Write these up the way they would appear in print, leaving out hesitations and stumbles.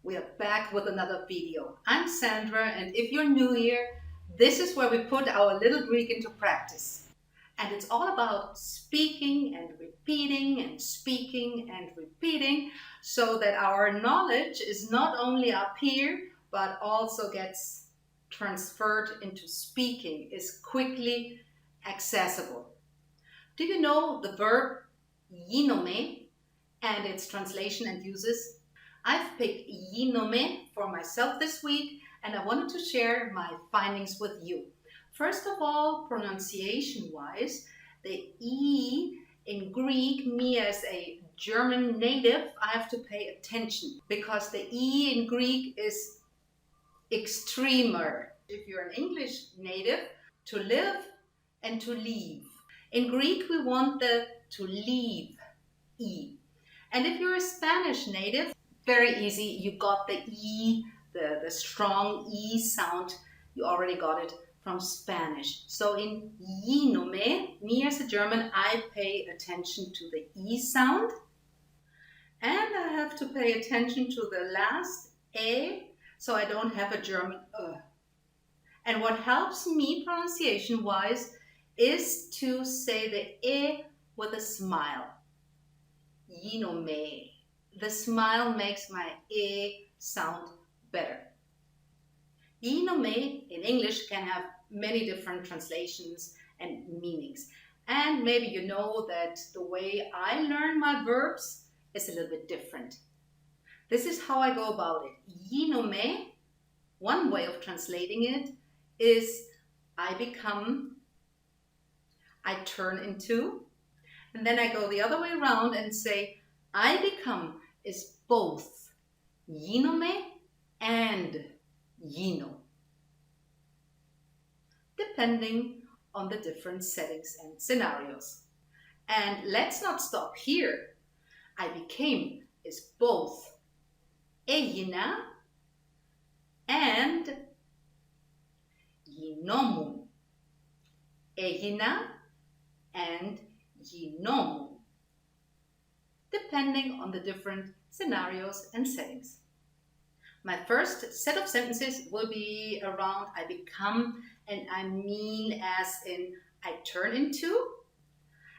We are back with another video. I'm Sandra, and if you're new here, this is where we put our little Greek into practice. And it's all about speaking and repeating and speaking and repeating so that our knowledge is not only up here, but also gets transferred into speaking, is quickly accessible. Do you know the verb γίνομαι and its translation and uses? I've picked γίνομαι for myself this week, and I wanted to share my findings with you. First of all, pronunciation-wise, the E in Greek, me as a German native, I have to pay attention because the E in Greek is extremer. If you're an English native, to live and to leave. In Greek, we want the to leave E. And if you're a Spanish native, very easy, you got the E, the strong E sound, you already got it from Spanish. So in γίνομαι, me as a German, I pay attention to the E sound. And I have to pay attention to the last E, so I don't have a German And what helps me pronunciation-wise is to say the E with a smile. γίνομαι. The smile makes my E sound better. Γίνομαι in English can have many different translations and meanings. And maybe you know that the way I learn my verbs is a little bit different. This is how I go about it. γίνομαι, one way of translating it is I become, I turn into, and then I go the other way around and say I become is both γίνομαι and γίνω, depending on the different settings and scenarios. And let's not stop here. I became is both έγινα and γίνομαι. έγινα and γίνομαι, depending on the different scenarios and settings. My first set of sentences will be around I become and I mean as in I turn into.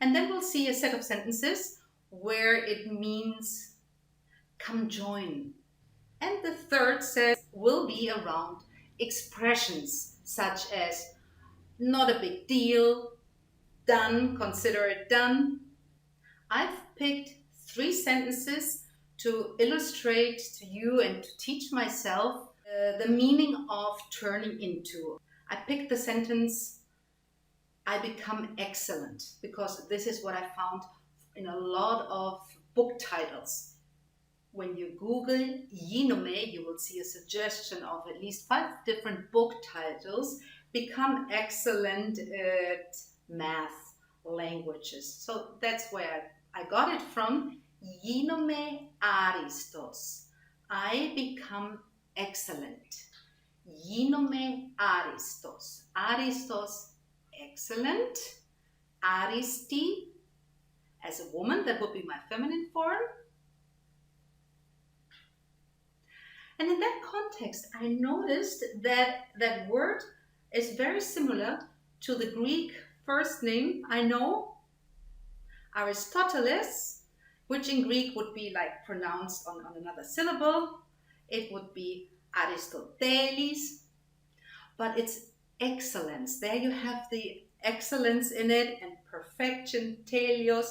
And then we'll see a set of sentences where it means come join. And the third set will be around expressions such as not a big deal, done, consider it done. I've picked 3 sentences to illustrate to you and to teach myself the meaning of turning into. I picked the sentence, I become excellent, because this is what I found in a lot of book titles. When you Google γίνομαι, you will see a suggestion of at least 5 different book titles. Become excellent at math, languages. So that's where I got it from. Γίνομαι άριστος. I become excellent. Γίνομαι άριστος. Άριστος, excellent. Άριστη, as a woman, that would be my feminine form. And in that context, I noticed that that word is very similar to the Greek first name I know, Aristoteles, which in Greek would be like pronounced on another syllable. It would be Aristotelis, but it's excellence. There you have the excellence in it and perfection, telios,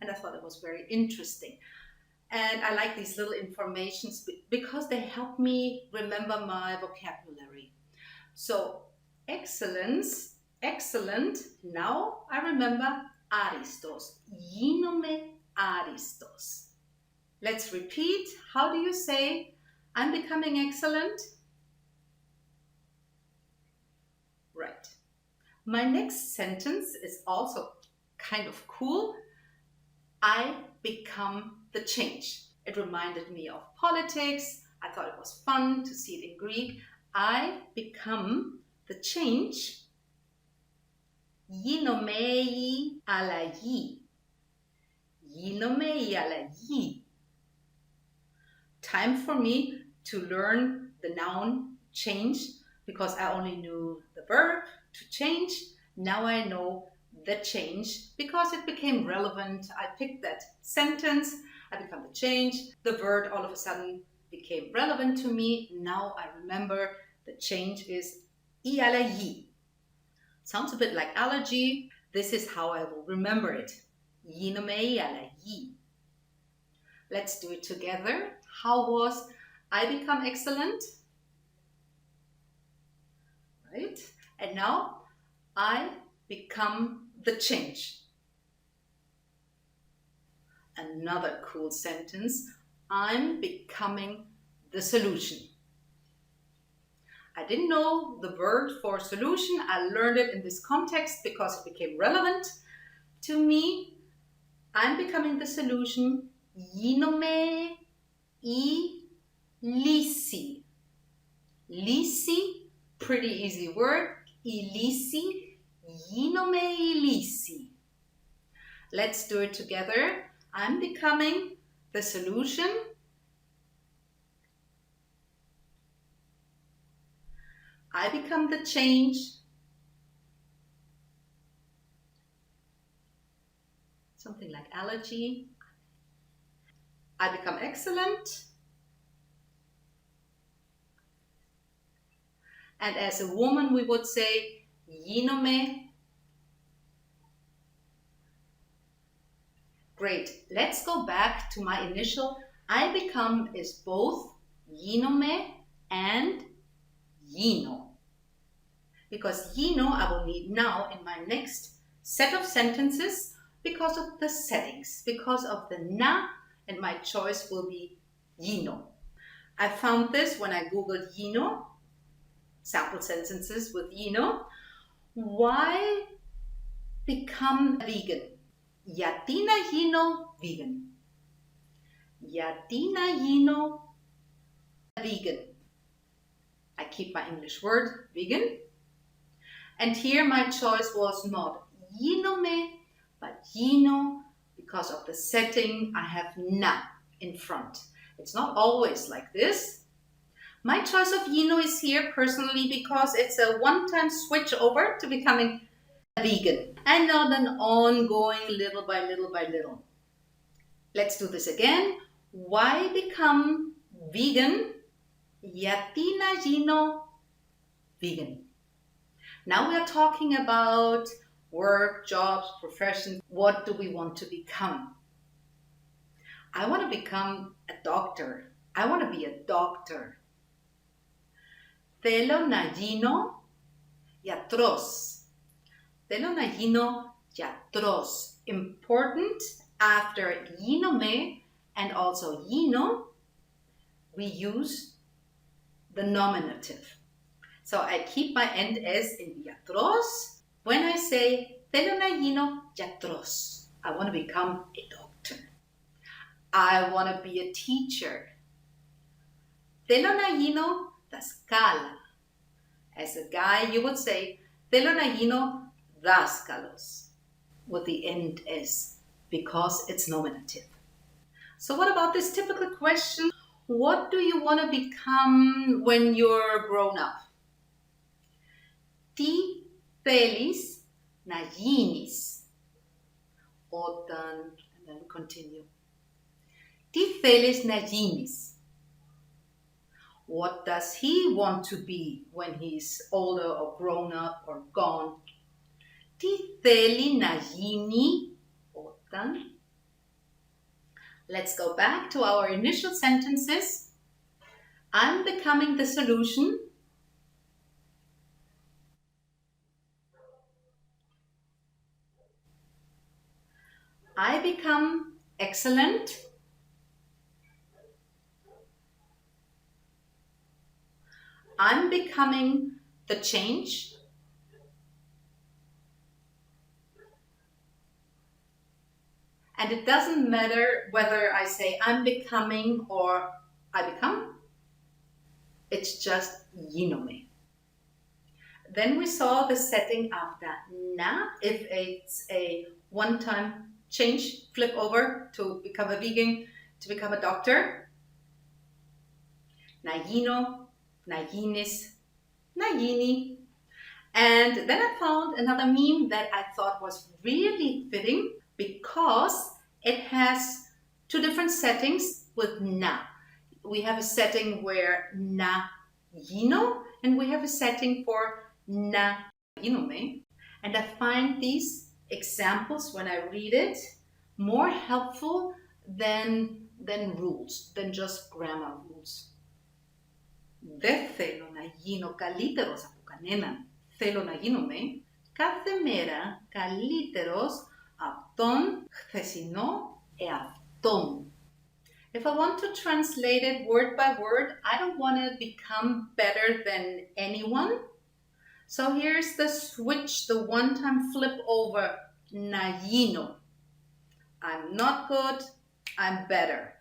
and I thought it was very interesting. And I like these little informations because they help me remember my vocabulary. So excellence, excellent, now I remember άριστος. γίνομαι άριστος. Let's repeat. How do you say I'm becoming excellent? Right. My next sentence is also kind of cool. I become the change. It reminded me of politics. I thought it was fun to see it in Greek. I become the change. γίνομαι η αλλαγή. γίνομαι η αλλαγή. Time for me to learn the noun change because I only knew the verb to change. Now I know the change because it became relevant. I picked that sentence, I become the change. The word all of a sudden became relevant to me. Now I remember the change is η αλλαγή. Sounds a bit like allergy. This is how I will remember it. Γίνομαι η αλλαγή. Let's do it together. How was I become excellent? Right? And now I become the change. Another cool sentence. I'm becoming the solution. I didn't know the word for solution. I learned it in this context because it became relevant to me. I'm becoming the solution. Γίνομαι η λύση. Λύση, pretty easy word. Η λύση, γίνομαι η λύση. Let's do it together. I'm becoming the solution. I become the change. Something like allergy. I become excellent. And as a woman, we would say, γίνομαι. Great. Let's go back to my initial. I become is both γίνομαι and γίνω. Because γίνω I will need now in my next set of sentences because of the settings, because of the na, and my choice will be γίνω. I found this when I googled γίνω, sample sentences with γίνω. Why become vegan? Γιατί να γίνω vegan? Γιατί να γίνω vegan? I keep my English word, vegan. And here my choice was not γίνομαι, but γίνω. Because of the setting, I have na in front. It's not always like this. My choice of γίνω is here personally because it's a one-time switch over to becoming vegan and not an ongoing little by little by little. Let's do this again. Why become vegan? Γιατί να γίνω vegan. Now we are talking about work, jobs, professions. What do we want to become? I want to become a doctor. I want to be a doctor. Θέλω να γίνω γιατρός. Θέλω να γίνω γιατρός. Important after γίνομαι and also γίνω, we use the nominative. So I keep my end as in γιατρός. When I say θέλω να γίνω γιατρός, I want to become a doctor. I want to be a teacher. Θέλω να γίνω δασκάλα. As a guy, you would say θέλω να γίνω δάσκαλος with the end s because it's nominative. So what about this typical question? What do you want to become when you're grown up? Τι θέλεις να γίνεις όταν, and then continue. Τι θέλεις να γίνεις? What does he want to be when he's older or grown up or gone? Τι θέλει να γίνει όταν? Let's go back to our initial sentences. I'm becoming the solution. I become excellent. I'm becoming the change. And it doesn't matter whether I say I'm becoming or I become. It's just γίνομαι. Then we saw the setting after na. If it's a one-time change, flip over to become a vegan, to become a doctor. να γίνω, να γίνεις, να γίνει. And then I found another meme that I thought was really fitting because it has two different settings with na. We have a setting where να γίνω and we have a setting for να γίνομαι. And I find these examples when I read it more helpful than rules, than just grammar rules. Δεν θέλω να γίνω καλύτερος από κανέναν. Θέλω να γίνομαι κάθε μέρα καλύτερος από τον χθεσινό εαυτό μου. If I want to translate it word by word, I don't want to become better than anyone. So here's the switch, the one-time flip over, να γίνω. I'm not good, I'm better.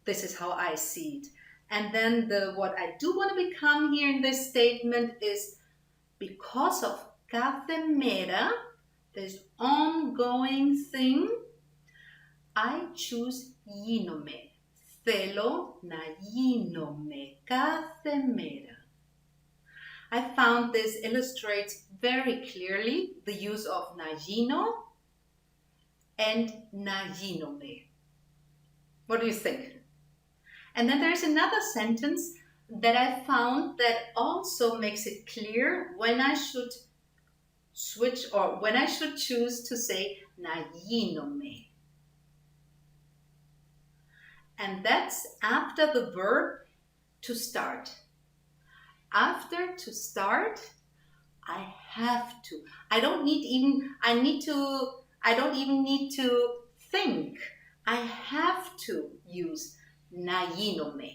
This is how I see it. And then what I do want to become here in this statement is because of κάθε μέρα, this ongoing thing, I choose γίνομαι. Θέλω να γίνομαι κάθε μέρα. I found this illustrates very clearly the use of να γίνω and να γίνομαι. What do you think? And then there's another sentence that I found that also makes it clear when I should switch or when I should choose to say να γίνομαι. And that's after the verb to start. After to start, I have to. I don't even need to think. I have to use να γίνομαι.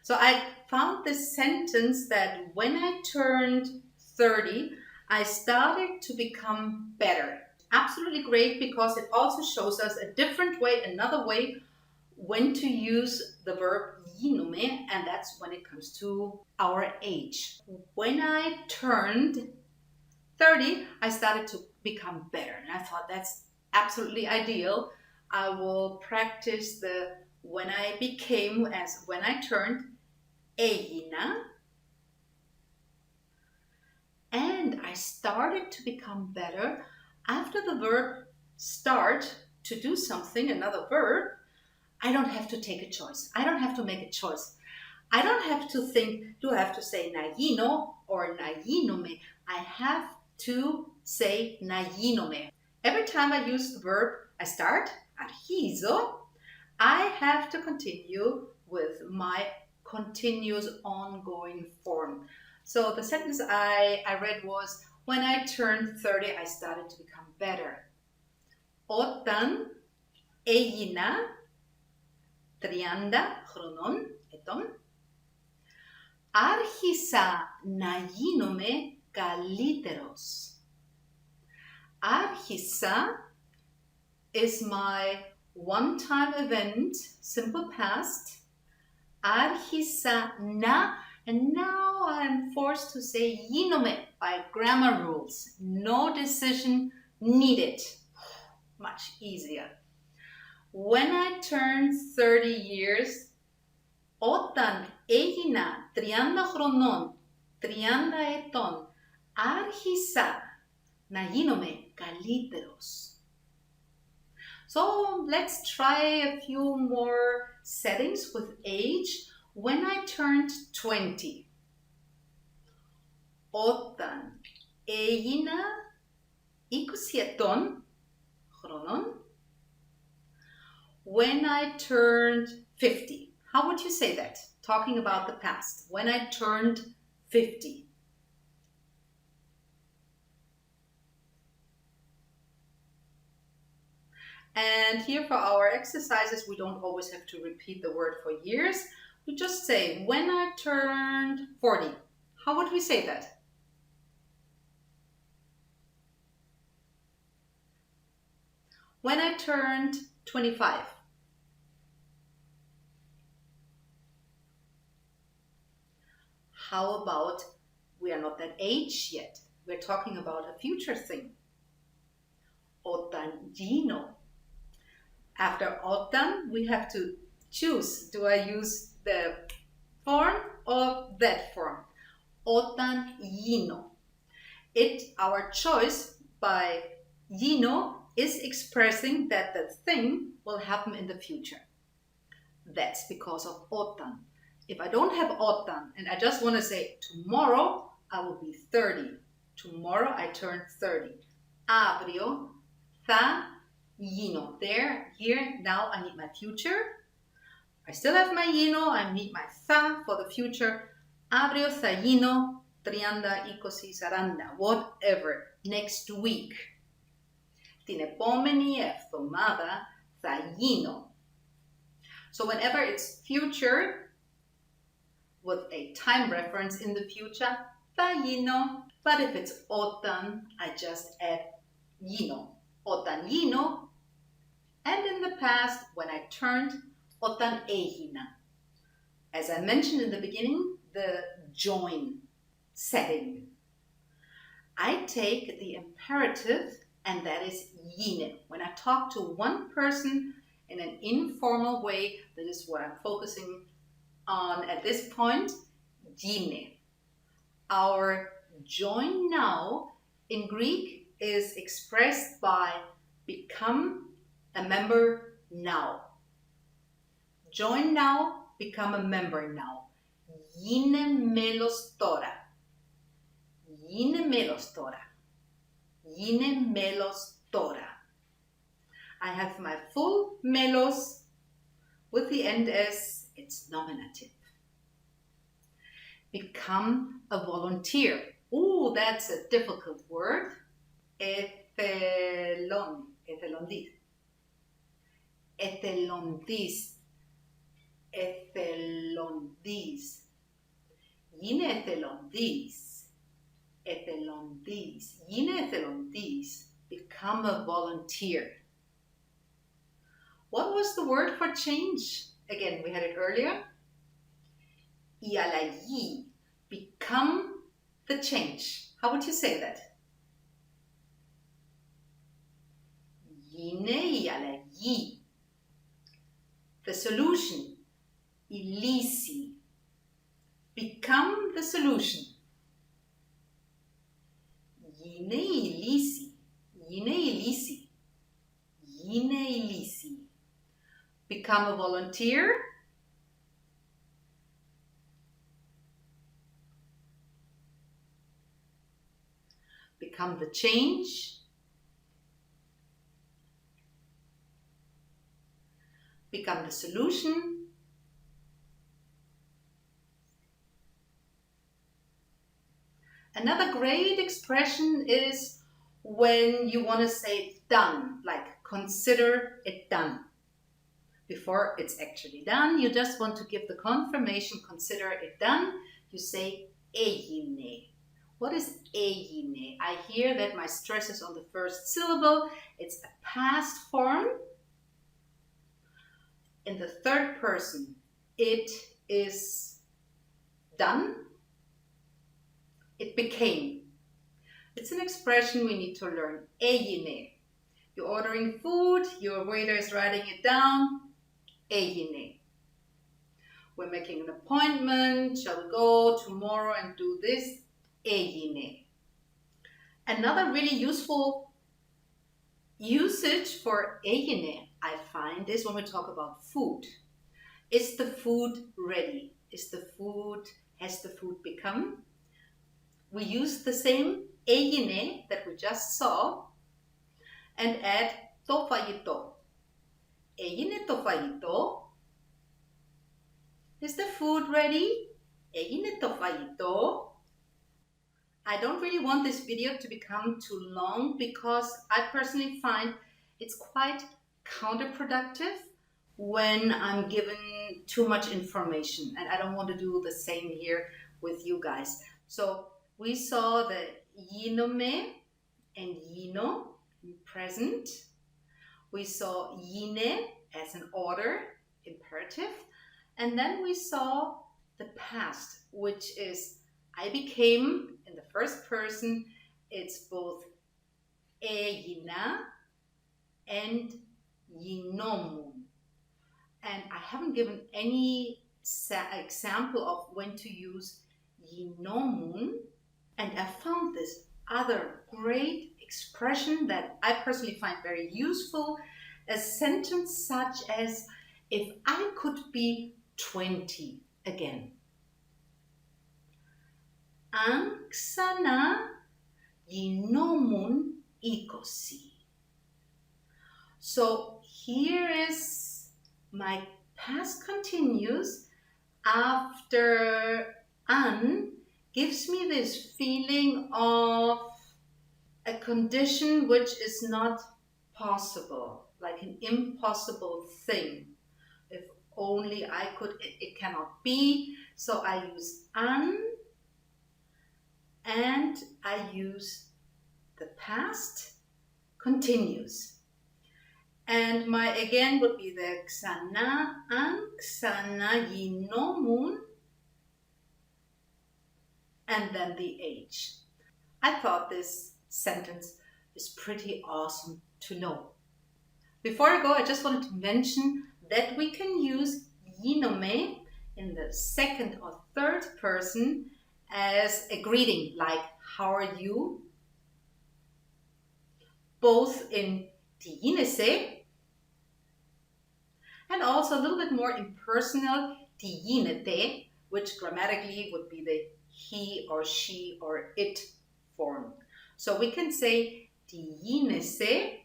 So I found this sentence that when I turned 30, I started to become better. Absolutely great because it also shows us a different way, another way when to use the verb γίνομαι, and that's when it comes to our age. When I turned 30, I started to become better, and I thought that's absolutely ideal. I will practice the when I became as when I turned έγινα, and I started to become better after the verb start to do something, another verb. I don't have to take a choice. I don't have to make a choice. I don't have to think, do I have to say να γίνω or να γίνομαι? I have to say να γίνομαι. Every time I use the verb, I start, αρχίζω, I have to continue with my continuous ongoing form. So the sentence I read was, when I turned 30, I started to become better. Όταν έγινα 30 χρονών, ετών, άρχισα να γίνομαι καλύτερος. Άρχισα is my one-time event, simple past. Άρχισα να, and now I'm forced to say γίνομαι by grammar rules. No decision needed. Much easier. When I turned 30 years, όταν έγινα 30 χρονών, 30 ετών, άρχισα να γίνομαι καλύτερος. So let's try a few more settings with age. When I turned 20, όταν έγινα 20 ετών, χρονών, when I turned 50. How would you say that? Talking about the past. When I turned 50. And here for our exercises, we don't always have to repeat the word for years. We just say, when I turned 40. How would we say that? When I turned 25. How about, we are not that age yet. We're talking about a future thing. Όταν γίνω. After όταν, we have to choose. Do I use the that form. Όταν γίνω. Our choice by γίνω is expressing that the thing will happen in the future. That's because of όταν. If I don't have όταν and I just want to say tomorrow I will be 30. Tomorrow I turn 30. Αύριο θα γίνω. There, here, now I need my future. I still have my γίνω, I need my θα for the future. Αύριο θα γίνω 30, 20, 40, whatever. Next week. Την επόμενη εβδομάδα θα γίνω. So whenever it's future with a time reference in the future, θα γίνω. But if it's όταν, I just add γίνω. Όταν γίνω. And in the past, when I turned, όταν έγινα. As I mentioned in the beginning, the join setting. I take the imperative, and that is γίνε. When I talk to one person in an informal way, that is what I'm focusing on at this point, γίνε. Our join now in Greek is expressed by become a member now. Join now, become a member now. Γίνε μέλος τώρα. Γίνε μέλος τώρα. Γίνε μέλος τώρα. I have my full melos with the end as it's nominative. Become a volunteer. Ooh, that's a difficult word. Εθελοντής. Εθελοντής. Εθελοντής. Γίνε εθελοντής. Εθελοντής. Γίνε εθελοντής. Become a volunteer. What was the word for change? Again, we had it earlier. Η αλλαγή. Become the change. How would you say that? Γίνε η αλλαγή. The solution. Η λύση. Become the solution. Γίνε η λύση. Γίνε η λύση. Γίνε η λύση. Become a volunteer. Become the change. Become the solution. Another great expression is when you want to say done, like consider it done. Before it's actually done, you just want to give the confirmation, consider it done. You say έγινε. What is έγινε? I hear that my stress is on the first syllable. It's a past form. In the third person, it is done. It became. It's an expression we need to learn. Έγινε. You're ordering food, your waiter is writing it down. Έγινε. We're making an appointment. Shall we go tomorrow and do this? Έγινε. Another really useful usage for έγινε, I find, is when we talk about food. Is the food ready? Has the food become? We use the same έγινε that we just saw and add το φαγητό. Έγινε το φαγητό. Is the food ready? Έγινε το φαγητό. I don't really want this video to become too long because I personally find it's quite counterproductive when I'm given too much information, and I don't want to do the same here with you guys. So we saw the γίνομαι and γίνω in present. We saw γίνε as an order, imperative. And then we saw the past, which is I became in the first person. It's both έγινα and γίνομαι. And I haven't given any example of when to use γίνομαι, and I found this other great expression that I personally find very useful, a sentence such as, if I could be 20 again. Αν ξανά γινόμουν 20. So here is my past continuous after an gives me this feeling of a condition which is not possible, like an impossible thing. If only I could, it cannot be. So I use an and I use the past continuous. And my again would be the ξανά, αν ξανά γινόμουν, and then the age. I thought this sentence is pretty awesome to know. Before I go, I just wanted to mention that we can use γίνομαι in the second or third person as a greeting, like how are you? Both in τι γίνεσαι and also a little bit more impersonal, τι γίνεται, which grammatically would be the he or she or it form. So we can say τι γίνεσαι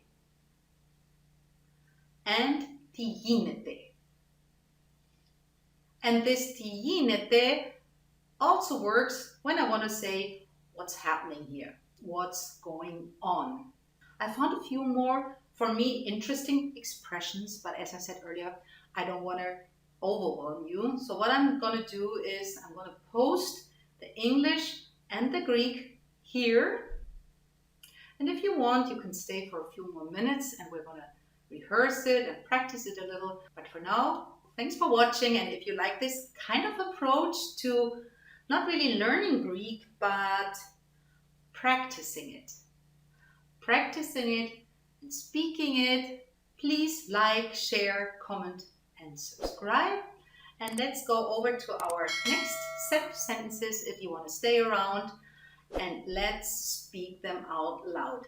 and τι γίνεται. And this τι γίνεται also works when I want to say what's happening here, what's going on. I found a few more, for me, interesting expressions, but as I said earlier, I don't want to overwhelm you. So what I'm going to do is I'm going to post the English and the Greek here. And if you want, you can stay for a few more minutes and we're going to rehearse it and practice it a little. But for now, thanks for watching. And if you like this kind of approach to not really learning Greek, but practicing it and speaking it, please like, share, comment, and subscribe. And let's go over to our next set of sentences if you want to stay around, and let's speak them out loud.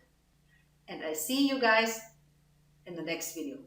And I see you guys in the next video.